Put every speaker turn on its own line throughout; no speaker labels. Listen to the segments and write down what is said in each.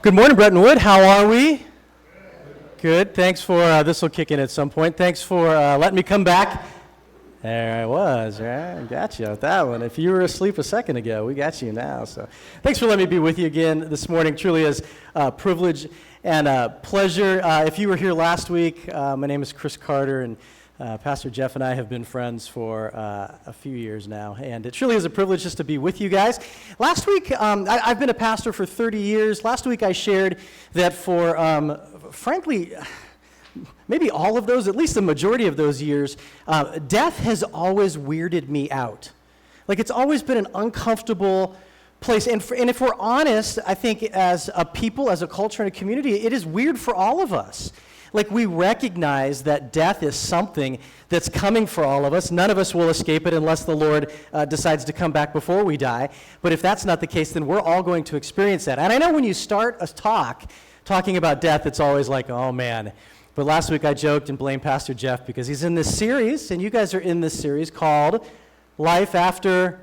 Good morning, Bretton Wood. How are we? Good. Thanks for, this will kick in at some point. Thanks for letting me come back. There I was, right? Got you with that one. If you were asleep a second ago, we got you now. So thanks for letting me be with you again this morning. Truly is a privilege and a pleasure. If you were here last week, my name is Chris Carter, and Pastor Jeff and I have been friends for a few years now, and it truly is a privilege just to be with you guys. Last week, I've been a pastor for 30 years. Last week I shared that for, frankly, maybe all of those, at least the majority of those years, death has always weirded me out. Like, it's always been an uncomfortable place. And if we're honest, I think as a people, as a culture and a community, it is weird for all of us. Like, we recognize that death is something that's coming for all of us. None of us will escape it unless the Lord decides to come back before we die. But if that's not the case, then we're all going to experience that. And I know when you start a talking about death, it's always like, oh man. But last week I joked and blamed Pastor Jeff because he's in this series, and you guys are in this series called Life After.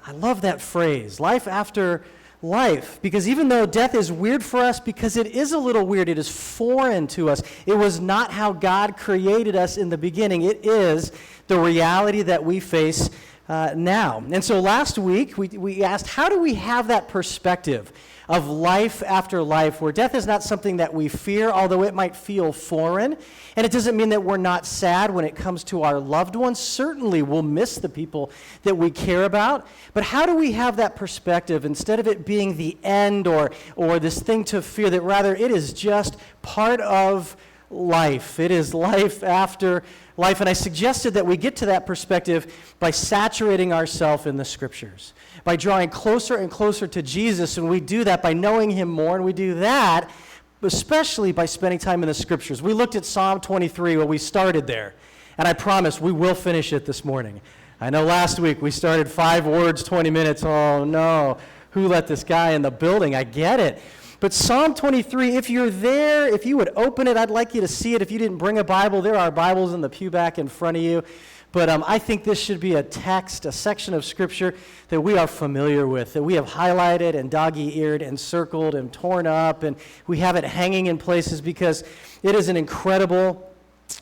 I love that phrase, Life After Life, because even though death is weird for us, because it is a little weird, it is foreign to us. It was not how God created us in the beginning. It is the reality that we face now. And so last week we asked, how do we have that perspective of life after life, where death is not something that we fear, although it might feel foreign. And it doesn't mean that we're not sad when it comes to our loved ones. Certainly we'll miss the people that we care about. But how do we have that perspective, instead of it being the end or this thing to fear, that rather it is just part of life. It is life after life. And I suggested that we get to that perspective by saturating ourselves in the Scriptures, by drawing closer and closer to Jesus. And we do that by knowing Him more, and we do that especially by spending time in the Scriptures. We looked at Psalm 23, well, we started there, and I promise we will finish it this morning. I know last week we started 5 words, 20 minutes. Oh no, who let this guy in the building? I get it. But Psalm 23, if you're there, if you would open it, I'd like you to see it. If you didn't bring a Bible, there are Bibles in the pew back in front of you. But I think this should be a text, a section of Scripture that we are familiar with, that we have highlighted and dog-eared and circled and torn up, and we have it hanging in places because it is an incredible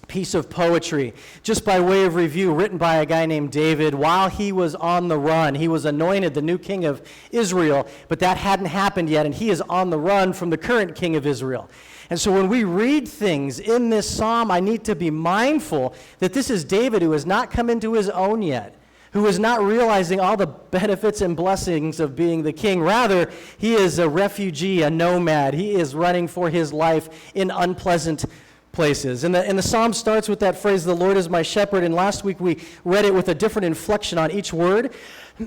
piece of poetry. Just by way of review, written by a guy named David while he was on the run. He was anointed the new king of Israel, but that hadn't happened yet, and he is on the run from the current king of Israel. And so when we read things in this psalm, I need to be mindful that this is David, who has not come into his own yet, who is not realizing all the benefits and blessings of being the king. Rather, he is a refugee, a nomad. He is running for his life in unpleasant places. And the psalm starts with that phrase, the Lord is my shepherd, and last week we read it with a different inflection on each word.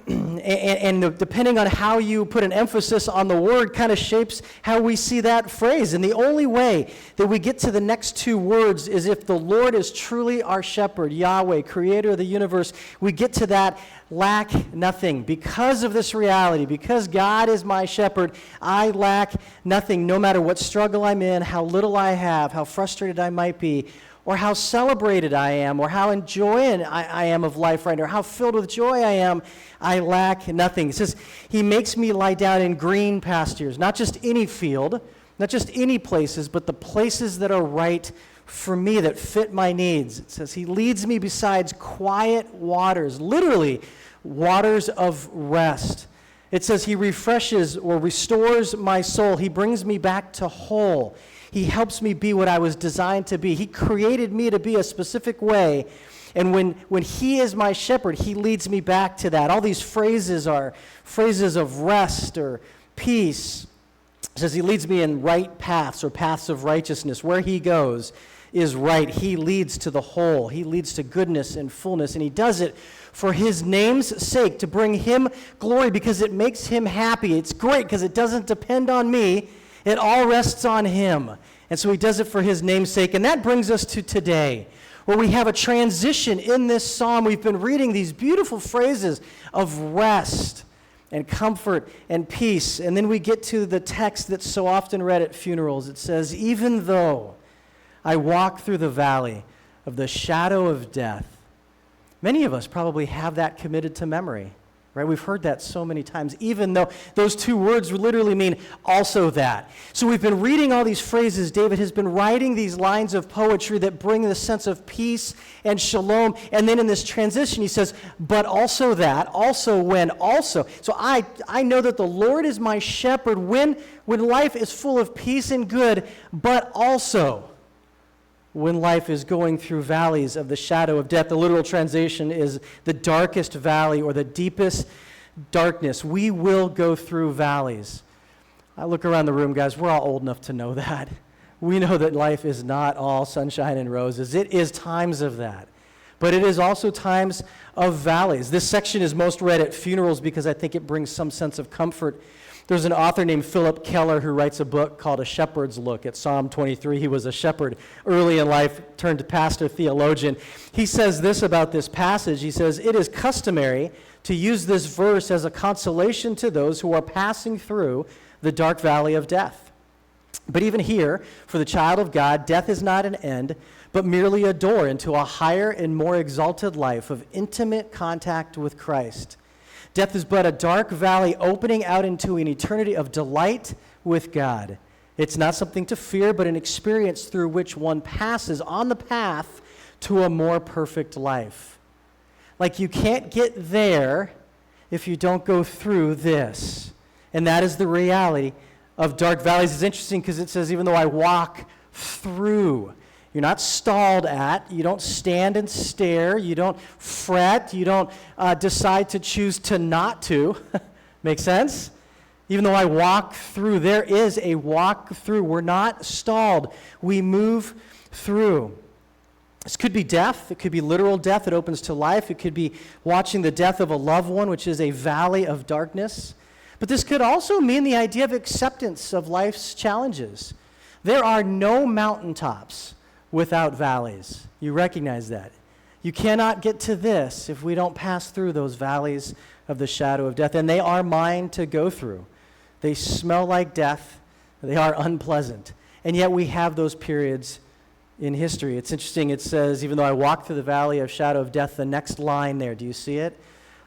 And depending on how you put an emphasis on the word kind of shapes how we see that phrase. And the only way that we get to the next 2 words is if the Lord is truly our shepherd, Yahweh, creator of the universe. We get to that lack nothing. Because of this reality, because God is my shepherd, I lack nothing, no matter what struggle I'm in, how little I have, how frustrated I might be, or how celebrated I am, or how enjoying I am of life right now, or how filled with joy I am, I lack nothing. It says, He makes me lie down in green pastures, not just any field, not just any places, but the places that are right for me, that fit my needs. It says, He leads me beside quiet waters, literally waters of rest. It says He refreshes or restores my soul. He brings me back to whole. He helps me be what I was designed to be. He created me to be a specific way. And when He is my shepherd, He leads me back to that. All these phrases are phrases of rest or peace. It says He leads me in right paths or paths of righteousness. Where He goes is right. He leads to the whole. He leads to goodness and fullness. And He does it for His name's sake, to bring Him glory, because it makes Him happy. It's great because it doesn't depend on me. It all rests on Him. And so He does it for His name's sake. And that brings us to today, where we have a transition in this psalm. We've been reading these beautiful phrases of rest and comfort and peace. And then we get to the text that's so often read at funerals. It says, even though I walk through the valley of the shadow of death. Many of us probably have that committed to memory, right? We've heard that so many times, even though those two words literally mean also that. So we've been reading all these phrases. David has been writing these lines of poetry that bring the sense of peace and shalom. And then in this transition, he says, but also that, also when, also. So I know that the Lord is my shepherd when life is full of peace and good, but also when life is going through valleys of the shadow of death. The literal translation is the darkest valley or the deepest darkness. We will go through valleys. I look around the room, guys, we're all old enough to know that. We know that life is not all sunshine and roses. It is times of that. But it is also times of valleys. This section is most read at funerals because I think it brings some sense of comfort. There's an author named Philip Keller who writes a book called A Shepherd's Look at Psalm 23. He was a shepherd early in life, turned to pastor theologian. He says this about this passage. He says, it is customary to use this verse as a consolation to those who are passing through the dark valley of death. But even here, for the child of God, death is not an end, but merely a door into a higher and more exalted life of intimate contact with Christ. Death is but a dark valley opening out into an eternity of delight with God. It's not something to fear, but an experience through which one passes on the path to a more perfect life. Like you can't get there if you don't go through this. And that is the reality of dark valleys. It's interesting because it says, even though I walk through, you're not stalled at, you don't stand and stare, you don't fret, you don't decide to choose to not to. Make sense? Even though I walk through, there is a walk through. We're not stalled. We move through. This could be death. It could be literal death that opens to life. It could be watching the death of a loved one, which is a valley of darkness. But this could also mean the idea of acceptance of life's challenges. There are no mountaintops without valleys. You recognize that. You cannot get to this if we don't pass through those valleys of the shadow of death. And they are mine to go through. They smell like death. They are unpleasant. And yet we have those periods in history. It's interesting. It says, even though I walk through the valley of shadow of death, the next line there, do you see it?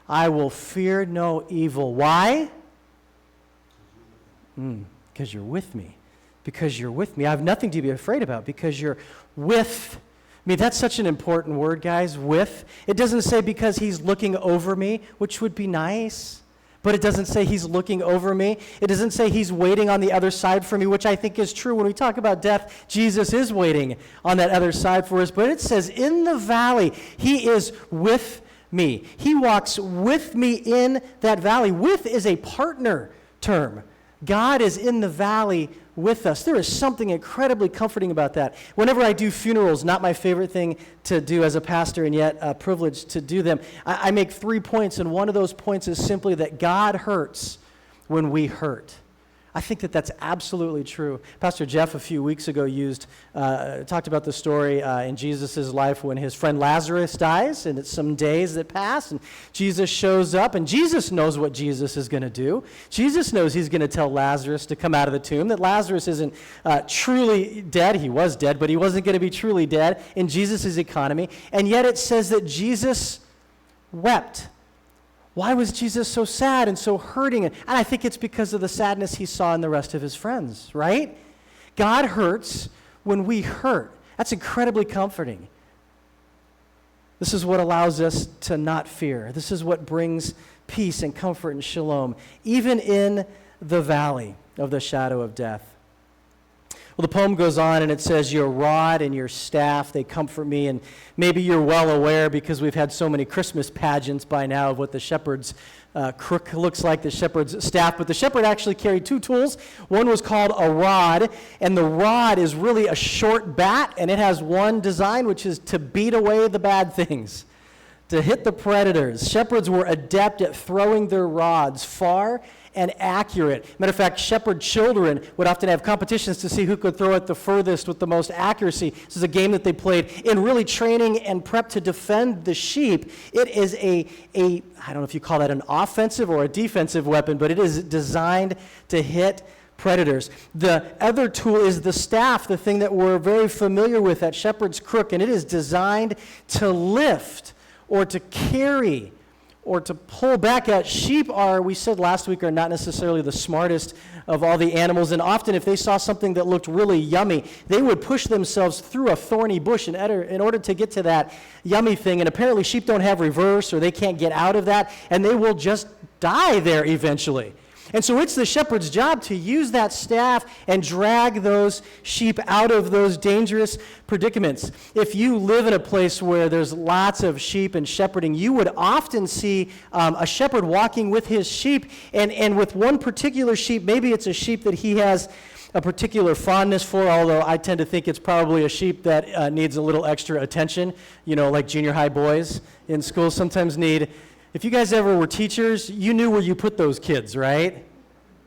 I will fear no evil. Why? Because you're with me. Because you're with me. I have nothing to be afraid about because you're with me. That's such an important word, guys, with. It doesn't say because he's looking over me, which would be nice, but it doesn't say he's looking over me. It doesn't say he's waiting on the other side for me, which I think is true. When we talk about death, Jesus is waiting on that other side for us, but it says in the valley, he is with me. He walks with me in that valley. With is a partner term. God is in the valley with us. There is something incredibly comforting about that. Whenever I do funerals, not my favorite thing to do as a pastor, and yet a privilege to do them, I make 3 points, and one of those points is simply that God hurts when we hurt. I think that that's absolutely true. Pastor Jeff a few weeks ago talked about the story in Jesus' life when his friend Lazarus dies, and it's some days that pass, and Jesus shows up, and Jesus knows what Jesus is going to do. Jesus knows he's going to tell Lazarus to come out of the tomb, that Lazarus isn't truly dead. He was dead, but he wasn't going to be truly dead in Jesus' economy, and yet it says that Jesus wept. Why was Jesus so sad and so hurting? And I think it's because of the sadness he saw in the rest of his friends, right? God hurts when we hurt. That's incredibly comforting. This is what allows us to not fear. This is what brings peace and comfort and shalom, even in the valley of the shadow of death. Well, the poem goes on and it says, your rod and your staff, they comfort me. And maybe you're well aware because we've had so many Christmas pageants by now of what the shepherd's crook looks like, the shepherd's staff. But the shepherd actually carried 2 tools. One was called a rod, and the rod is really a short bat, and it has one design, which is to beat away the bad things, to hit the predators. Shepherds were adept at throwing their rods far and accurate. Matter of fact, shepherd children would often have competitions to see who could throw it the furthest with the most accuracy. This is a game that they played in really training and prep to defend the sheep. It is I don't know if you call that an offensive or a defensive weapon, but it is designed to hit predators. The other tool is the staff, the thing that we're very familiar with, that shepherd's crook, and it is designed to lift or to carry or to pull back at. Sheep are, we said last week, are not necessarily the smartest of all the animals, and often if they saw something that looked really yummy, they would push themselves through a thorny bush in order to get to that yummy thing, and apparently sheep don't have reverse, or they can't get out of that, and they will just die there eventually. And so it's the shepherd's job to use that staff and drag those sheep out of those dangerous predicaments. If you live in a place where there's lots of sheep and shepherding, you would often see a shepherd walking with his sheep, and with one particular sheep, maybe it's a sheep that he has a particular fondness for, although I tend to think it's probably a sheep that needs a little extra attention, like junior high boys in school sometimes need. If you guys ever were teachers, you knew where you put those kids, right?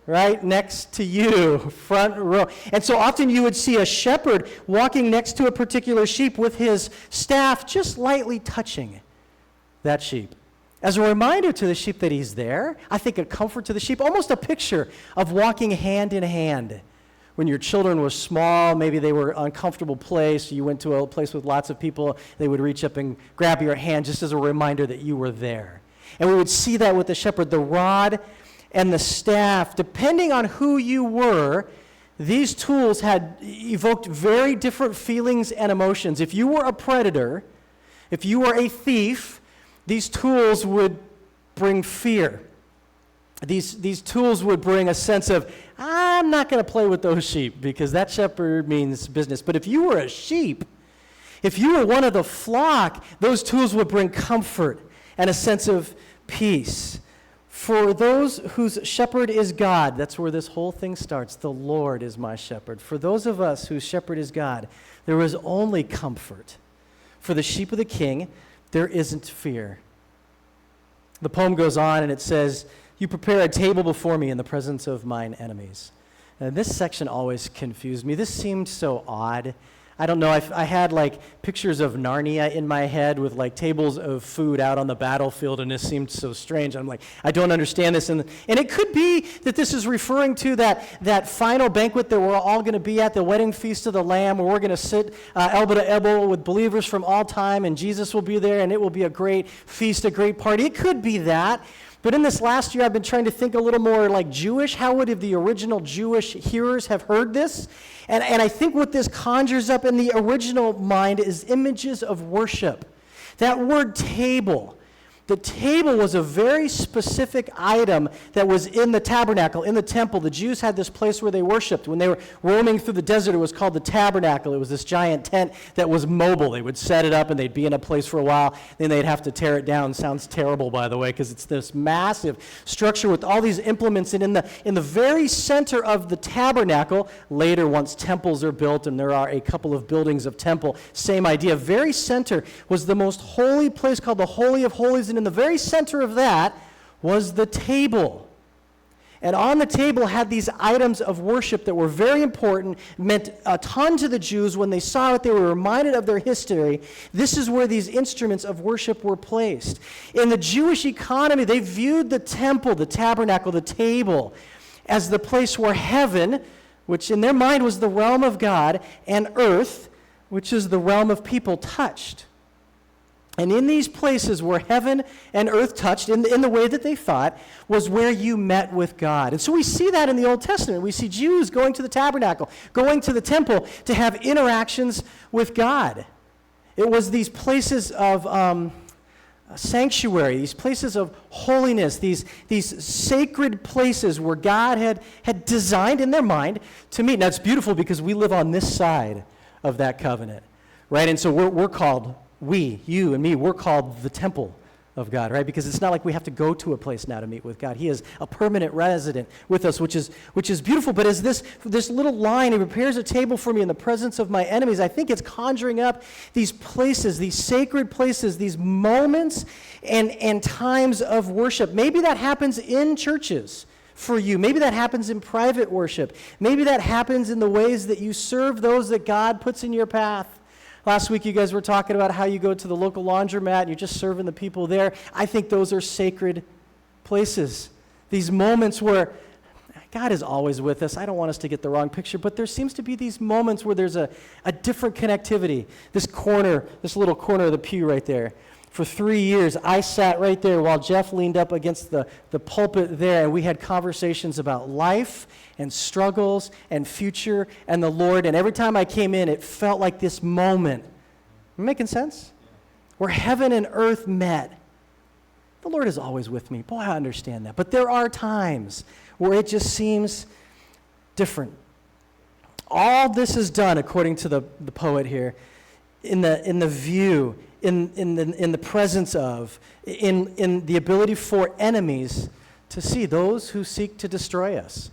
Right next to you, front row. And so often you would see a shepherd walking next to a particular sheep with his staff just lightly touching that sheep. As a reminder to the sheep that he's there, I think a comfort to the sheep, almost a picture of walking hand in hand. When your children were small, maybe they were in an uncomfortable place, you went to a place with lots of people, they would reach up and grab your hand just as a reminder that you were there. And we would see that with the shepherd, the rod and the staff. Depending on who you were, these tools had evoked very different feelings and emotions. If you were a predator, if you were a thief, these tools would bring fear. These tools would bring a sense of, I'm not going to play with those sheep because that shepherd means business. But if you were a sheep, if you were one of the flock, those tools would bring comfort and a sense of peace. For those whose shepherd is God, that's where this whole thing starts. The Lord is my shepherd. For those of us whose shepherd is God, there is only comfort. For the sheep of the king, there isn't fear. The poem goes on and it says, you prepare a table before me in the presence of mine enemies. And this section always confused me. This seemed so odd. I don't know, I had pictures of Narnia in my head with tables of food out on the battlefield, and this seemed so strange. I'm I don't understand this. And it could be that this is referring to that final banquet that we're all going to be at, the wedding feast of the Lamb, where we're going to sit elbow to elbow with believers from all time, and Jesus will be there, and it will be a great feast, a great party. It could be that. But in this last year, I've been trying to think a little more Jewish. How would the original Jewish hearers have heard this? And I think what this conjures up in the original mind is images of worship. That word table. The table was a very specific item that was in the tabernacle, in the temple. The Jews had this place where they worshiped. When they were roaming through the desert, it was called the tabernacle. It was this giant tent that was mobile. They would set it up and they'd be in a place for a while. Then they'd have to tear it down. Sounds terrible, by the way, because it's this massive structure with all these implements. And in the very center of the tabernacle, later once temples are built, and there are a couple of buildings of temple, same idea. Very center was the most holy place called the Holy of Holies. And in the very center of that was the table. And on the table had these items of worship that were very important, meant a ton to the Jews. When they saw it, they were reminded of their history. This is where these instruments of worship were placed. In the Jewish economy, they viewed the temple, the tabernacle, the table, as the place where heaven, which in their mind was the realm of God, and earth, which is the realm of people, touched. And in these places where heaven and earth touched, in the way that they thought, was where you met with God. And so we see that in the Old Testament. We see Jews going to the tabernacle, going to the temple to have interactions with God. It was these places of sanctuary, these places of holiness, these sacred places where God had designed in their mind to meet. Now, it's beautiful because we live on this side of that covenant, right? And so we're called... you and me, we're called the temple of God, right? Because it's not like we have to go to a place now to meet with God. He is a permanent resident with us, which is beautiful. But as this little line, he prepares a table for me in the presence of my enemies, I think it's conjuring up these places, these sacred places, these moments and times of worship. Maybe that happens in churches for you. Maybe that happens in private worship. Maybe that happens in the ways that you serve those that God puts in your path. Last week, you guys were talking about how you go to the local laundromat and you're just serving the people there. I think those are sacred places. These moments where God is always with us. I don't want us to get the wrong picture, but there seems to be these moments where there's a different connectivity. This little corner of the pew right there. For 3 years, I sat right there while Jeff leaned up against the pulpit there, and we had conversations about life and struggles and future and the Lord. And every time I came in, it felt like this moment. Making sense? Where heaven and earth met. The Lord is always with me. Boy, I understand that. But there are times where it just seems different. All this is done, according to the poet here, in the view, in the presence of, in the ability for enemies to see those who seek to destroy us,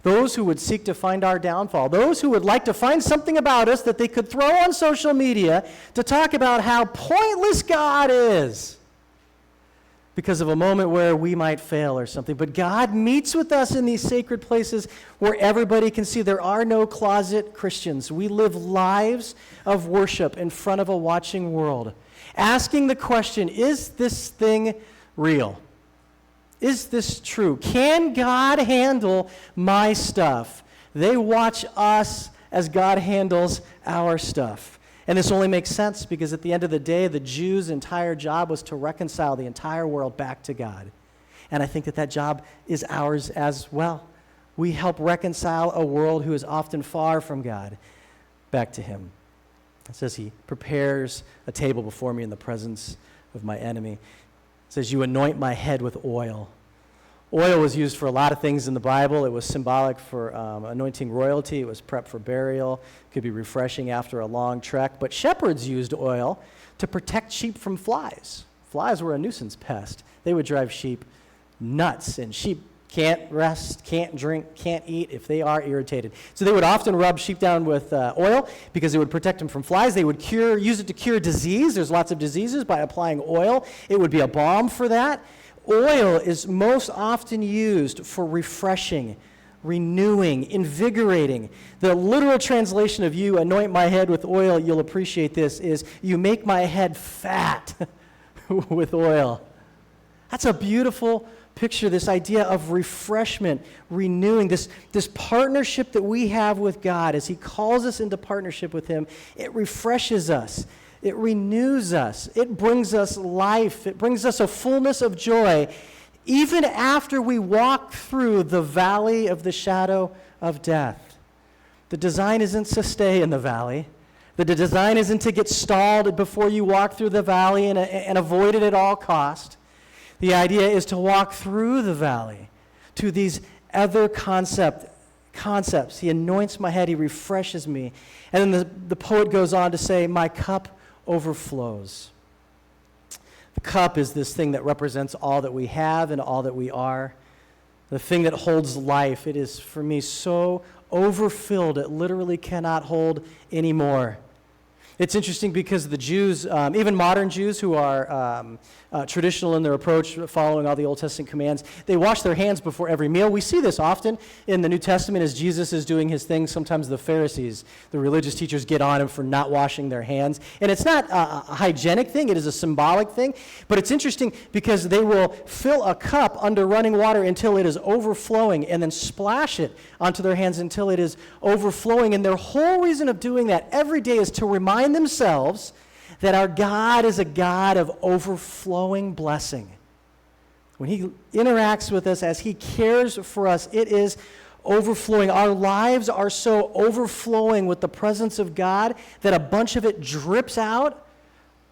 those who would seek to find our downfall, those who would like to find something about us that they could throw on social media to talk about how pointless God is because of a moment where we might fail or something. But God meets with us in these sacred places where everybody can see there are no closet Christians. We live lives of worship in front of a watching world, asking the question, is this thing real? Is this true? Can God handle my stuff? They watch us as God handles our stuff. And this only makes sense because at the end of the day, the Jews' entire job was to reconcile the entire world back to God. And I think that job is ours as well. We help reconcile a world who is often far from God back to Him. It says He prepares a table before me in the presence of my enemy. It says, you anoint my head with oil. Oil was used for a lot of things in the Bible. It was symbolic for anointing royalty. It was prep for burial. It could be refreshing after a long trek. But shepherds used oil to protect sheep from flies. Flies were a nuisance pest. They would drive sheep nuts, and sheep can't rest, can't drink, can't eat if they are irritated. So they would often rub sheep down with oil because it would protect them from flies. They would use it to cure disease. There's lots of diseases by applying oil. It would be a balm for that. Oil is most often used for refreshing, renewing, invigorating. The literal translation of you anoint my head with oil, you'll appreciate this, is you make my head fat with oil. That's a beautiful picture, this idea of refreshment, renewing, this partnership that we have with God as He calls us into partnership with Him. It refreshes us. It renews us. It brings us life. It brings us a fullness of joy, even after we walk through the valley of the shadow of death. The design isn't to stay in the valley. The design isn't to get stalled before you walk through the valley and avoid it at all cost. The idea is to walk through the valley to these other concepts. He anoints my head. He refreshes me. And then the poet goes on to say, my cup overflows. The cup is this thing that represents all that we have and all that we are. The thing that holds life. It is, for me, so overfilled it literally cannot hold anymore. It's interesting because the Jews, even modern Jews who are traditional in their approach, following all the Old Testament commands, they wash their hands before every meal. We see this often in the New Testament as Jesus is doing His thing. Sometimes the Pharisees, the religious teachers, get on Him for not washing their hands. And it's not a hygienic thing. It is a symbolic thing. But it's interesting because they will fill a cup under running water until it is overflowing and then splash it onto their hands until it is overflowing. And their whole reason of doing that every day is to remind themselves that our God is a God of overflowing blessing. When He interacts with us, as He cares for us, it is overflowing. Our lives are so overflowing with the presence of God that a bunch of it drips out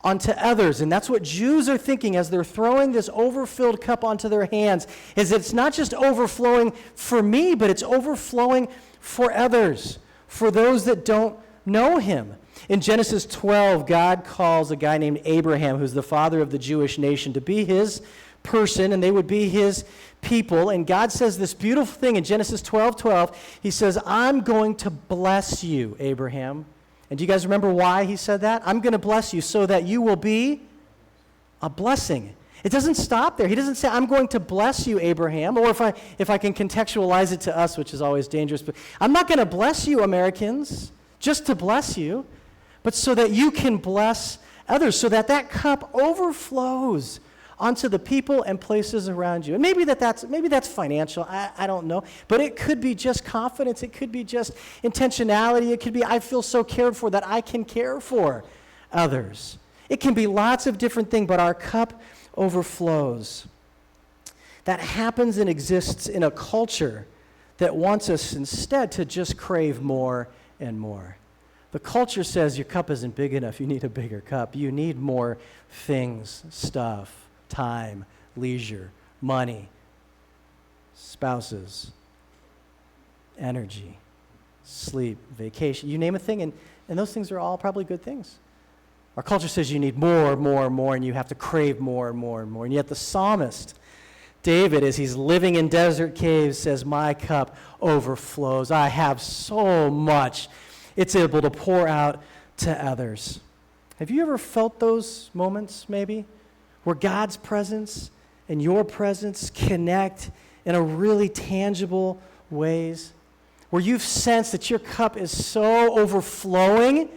onto others. And that's what Jews are thinking as they're throwing this overfilled cup onto their hands, is it's not just overflowing for me, but it's overflowing for others, for those that don't know Him. In Genesis 12, God calls a guy named Abraham, who's the father of the Jewish nation, to be His person, and they would be His people. And God says this beautiful thing in Genesis 12:12. He says, I'm going to bless you, Abraham. And do you guys remember why He said that? I'm going to bless you so that you will be a blessing. It doesn't stop there. He doesn't say, I'm going to bless you, Abraham, or if I can contextualize it to us, which is always dangerous, but I'm not going to bless you, Americans, just to bless you, but so that you can bless others, so that cup overflows onto the people and places around you. And maybe that's financial, I don't know, but it could be just confidence, it could be just intentionality, it could be I feel so cared for that I can care for others. It can be lots of different things, but our cup overflows. That happens and exists in a culture that wants us instead to just crave more and more. The culture says your cup isn't big enough, you need a bigger cup. You need more things, stuff, time, leisure, money, spouses, energy, sleep, vacation, you name a thing, and those things are all probably good things. Our culture says you need more, and you have to crave more and more and more. And yet the psalmist, David, as he's living in desert caves, says, my cup overflows. I have so much. It's able to pour out to others. Have you ever felt those moments, maybe, where God's presence and your presence connect in a really tangible ways? Where you've sensed that your cup is so overflowing,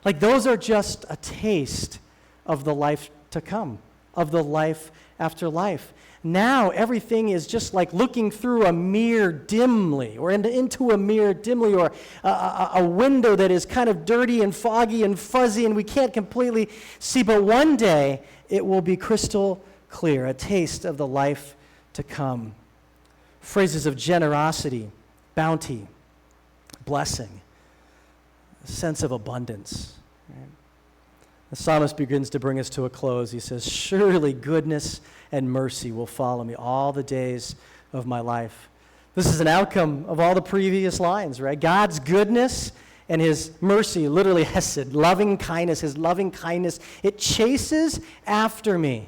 like those are just a taste of the life to come, of the life after life. Now everything is just like looking through a mirror dimly, or into a mirror dimly, or a window that is kind of dirty and foggy and fuzzy and we can't completely see. But one day it will be crystal clear, a taste of the life to come. Phrases of generosity, bounty, blessing, a sense of abundance. Right? The psalmist begins to bring us to a close. He says, surely goodness and mercy will follow me all the days of my life. This is an outcome of all the previous lines, right? God's goodness and his mercy, literally hesed, loving kindness, his loving kindness, it chases after me.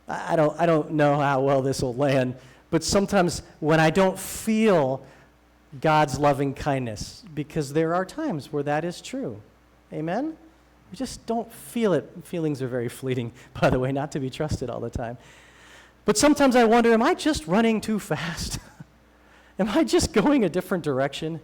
I don't know how well this will land, but sometimes when I don't feel God's loving kindness, because there are times where that is true. Amen? We just don't feel it. Feelings are very fleeting, by the way, not to be trusted all the time. But sometimes I wonder, am I just running too fast? Am I just going a different direction?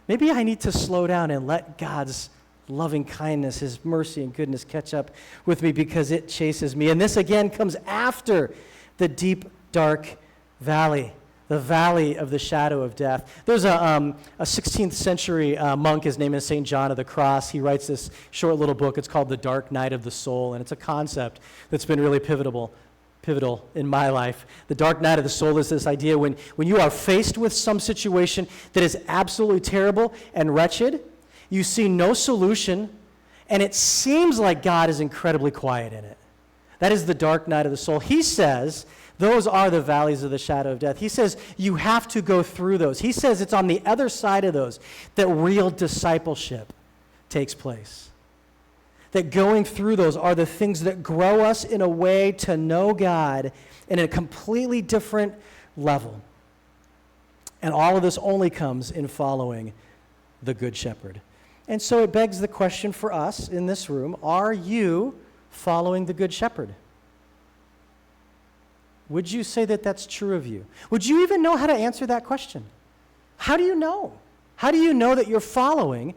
Maybe I need to slow down and let God's loving kindness, his mercy and goodness catch up with me, because it chases me. And this again comes after the deep, dark valley, the valley of the shadow of death. There's a 16th century monk, his name is St. John of the Cross. He writes this short little book. It's called The Dark Night of the Soul, and it's a concept that's been really pivotal in my life. The dark night of the soul is this idea when you are faced with some situation that is absolutely terrible and wretched, you see no solution, and it seems like God is incredibly quiet in it. That is the dark night of the soul. He says those are the valleys of the shadow of death. He says you have to go through those. He says it's on the other side of those that real discipleship takes place. That going through those are the things that grow us in a way to know God in a completely different level. And all of this only comes in following the Good Shepherd. And so it begs the question for us in this room, are you following the Good Shepherd? Would you say that that's true of you? Would you even know how to answer that question? How do you know? How do you know that you're following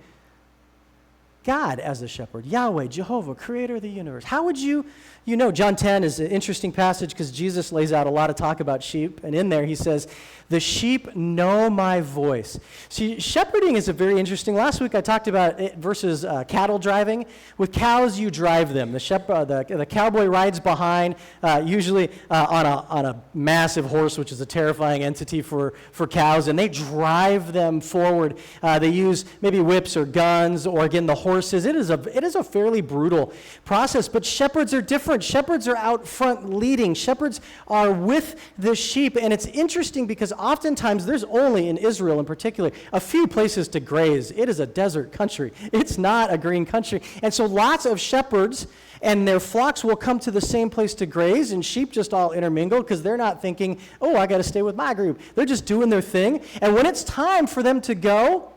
God as the shepherd, Yahweh, Jehovah, creator of the universe? How would you know? John 10 is an interesting passage because Jesus lays out a lot of talk about sheep, and in there he says, the sheep know my voice. See, shepherding is a very interesting. Last week I talked about it versus cattle driving. With cows, you drive them. The cowboy rides behind, usually on a massive horse, which is a terrifying entity for cows, and they drive them forward. They use maybe whips or guns, or again the horses. It is a fairly brutal process, but shepherds are different. Shepherds are out front leading. Shepherds are with the sheep, and it's interesting because oftentimes there's only, in Israel in particular, a few places to graze. It is a desert country. It's not a green country. And so lots of shepherds and their flocks will come to the same place to graze, and sheep just all intermingle because they're not thinking, oh, I got to stay with my group. They're just doing their thing. And when it's time for them to go,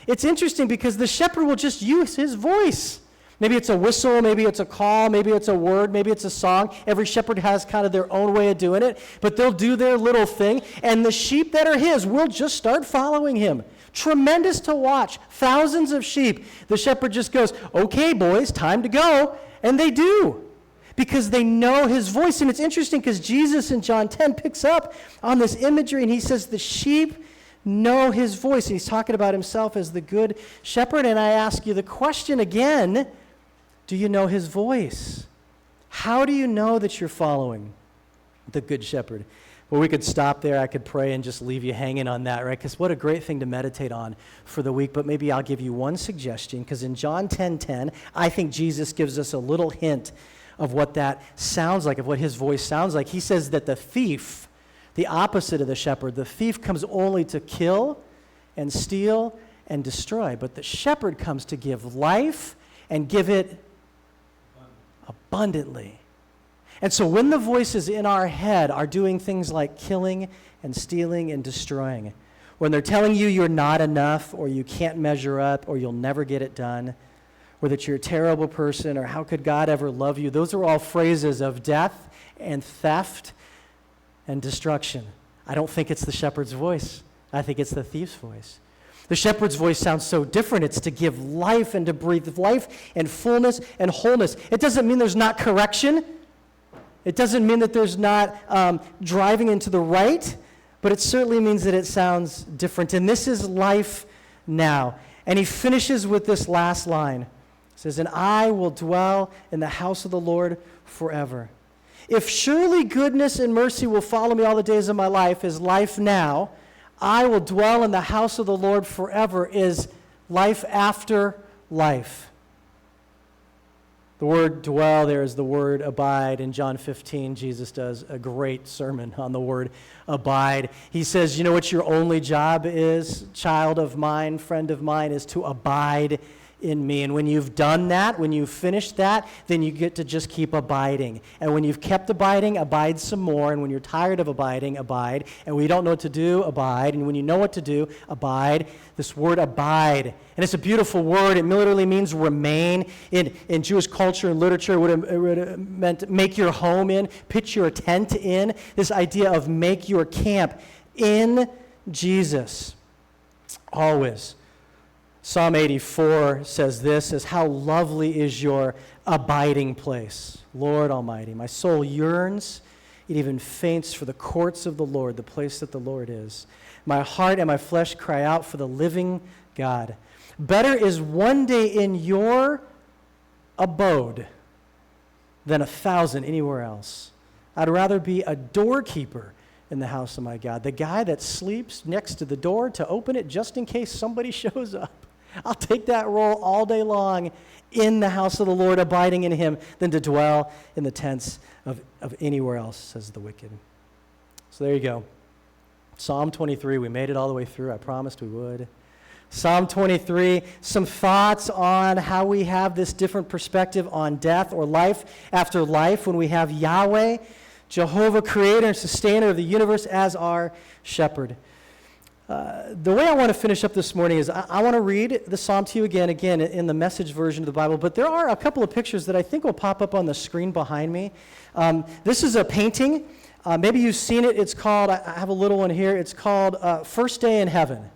it's interesting because the shepherd will just use his voice. Maybe it's a whistle, maybe it's a call, maybe it's a word, maybe it's a song. Every shepherd has kind of their own way of doing it, but they'll do their little thing, and the sheep that are his will just start following him. Tremendous to watch. Thousands of sheep. The shepherd just goes, okay, boys, time to go, and they do, because they know his voice. And it's interesting because Jesus in John 10 picks up on this imagery, and he says the sheep know his voice. And he's talking about himself as the good shepherd. And I ask you the question again, Do you know his voice? How do you know that you're following the Good Shepherd? Well, we could stop there. I could pray and just leave you hanging on that, right? Because what a great thing to meditate on for the week. But maybe I'll give you one suggestion, because in John 10:10, I think Jesus gives us a little hint of what that sounds like, of what his voice sounds like. He says that the thief, the opposite of the shepherd, the thief comes only to kill and steal and destroy. But the shepherd comes to give life and give it abundantly. And so when the voices in our head are doing things like killing and stealing and destroying, when they're telling you you're not enough, or you can't measure up, or you'll never get it done, or that you're a terrible person, or how could God ever love you, those are all phrases of death and theft and destruction. I don't think it's the shepherd's voice. I think it's the thief's voice. The shepherd's voice sounds so different. It's to give life and to breathe life and fullness and wholeness. It doesn't mean there's not correction. It doesn't mean that there's not driving into the right, but it certainly means that it sounds different. And this is life now. And he finishes with this last line. He says, and I will dwell in the house of the Lord forever. If surely goodness and mercy will follow me all the days of my life, is life now. I will dwell in the house of the Lord forever is life after life. The word dwell there is the word abide. In John 15, Jesus does a great sermon on the word abide. He says, you know what your only job is, child of mine, friend of mine, is to abide in me. And when you've done that, when you've finished that, then you get to just keep abiding. And when you've kept abiding, abide some more. And when you're tired of abiding, abide. And when you don't know what to do, abide. And when you know what to do, abide. This word abide. And it's a beautiful word. It literally means remain. In Jewish culture and literature, it would have meant make your home in, pitch your tent in. This idea of make your camp in Jesus. Always. Psalm 84 says this, says, how lovely is your abiding place, Lord Almighty. My soul yearns, it even faints for the courts of the Lord, the place that the Lord is. My heart and my flesh cry out for the living God. Better is one day in your abode than 1,000 anywhere else. I'd rather be a doorkeeper in the house of my God, the guy that sleeps next to the door to open it just in case somebody shows up. I'll take that role all day long in the house of the Lord, abiding in him, than to dwell in the tents of anywhere else, says the wicked. So there you go. Psalm 23, we made it all the way through. I promised we would. Psalm 23, some thoughts on how we have this different perspective on death or life after life when we have Yahweh, Jehovah, creator and sustainer of the universe, as our shepherd. The way I want to finish up this morning is I want to read the psalm to you again in the Message version of the Bible, but there are a couple of pictures that I think will pop up on the screen behind me. This is a painting. Maybe you've seen it. It's called, I have a little one here, it's called First Day in Heaven.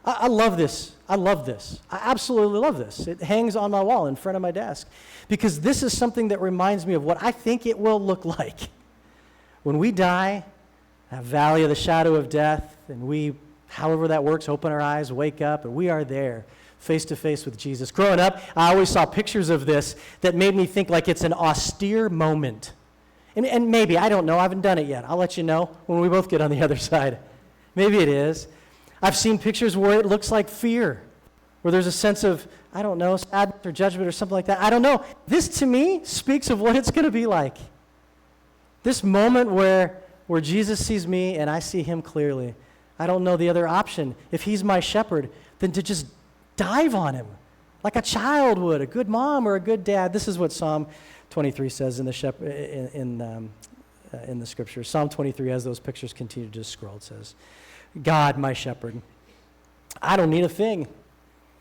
I love this. I love this. I absolutely love this. It hangs on my wall in front of my desk because this is something that reminds me of what I think it will look like when we die, that valley of the shadow of death, and we, however that works, open our eyes, wake up, and we are there face to face with Jesus. Growing up, I always saw pictures of this that made me think like it's an austere moment. And maybe, I don't know, I haven't done it yet. I'll let you know when we both get on the other side. Maybe it is. I've seen pictures where it looks like fear, where there's a sense of, I don't know, sadness or judgment or something like that. I don't know. This, to me, speaks of what it's going to be like. This moment where Jesus sees me and I see him clearly. I don't know the other option. If he's my shepherd, then to just dive on him like a child would, a good mom or a good dad. This is what Psalm 23 says in the scripture. Psalm 23, as those pictures continue to scroll, it says, God, my shepherd, I don't need a thing.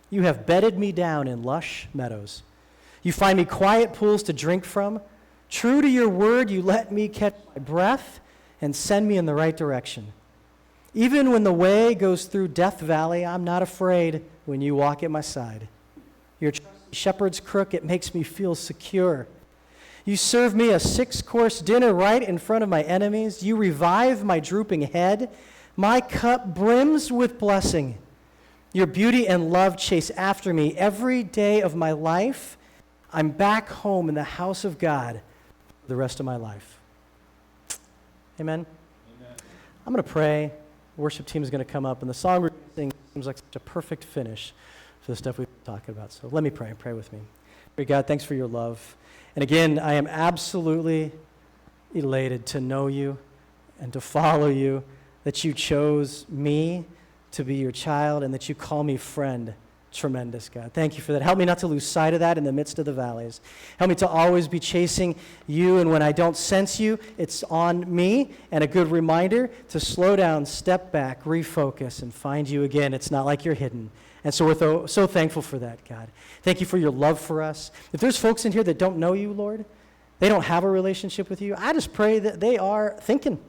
You have bedded me down in lush meadows. You find me quiet pools to drink from. True to your word, you let me catch my breath and send me in the right direction. Even when the way goes through Death Valley, I'm not afraid when you walk at my side. Your shepherd's crook, it makes me feel secure. You serve me a 6-course dinner right in front of my enemies. You revive my drooping head. My cup brims with blessing. Your beauty and love chase after me every day of my life. I'm back home in the house of God for the rest of my life. Amen? Amen. I'm going to pray. The worship team is going to come up, and the song we're going to sing seems like such a perfect finish for the stuff we've been talking about. So let me pray. Pray with me. Dear God, thanks for your love. And again, I am absolutely elated to know you and to follow you, that you chose me to be your child and that you call me friend. Tremendous, God. Thank you for that. Help me not to lose sight of that in the midst of the valleys. Help me to always be chasing you, and when I don't sense you, it's on me, and a good reminder to slow down, step back, refocus, and find you again. It's not like you're hidden. And so we're so thankful for that, God. Thank you for your love for us. If there's folks in here that don't know you, Lord, they don't have a relationship with you, I just pray that they are thinking,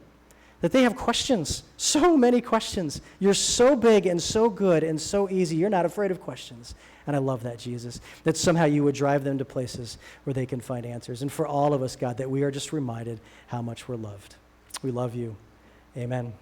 that they have questions, so many questions. You're so big and so good and so easy. You're not afraid of questions. And I love that, Jesus, that somehow you would drive them to places where they can find answers. And for all of us, God, that we are just reminded how much we're loved. We love you. Amen.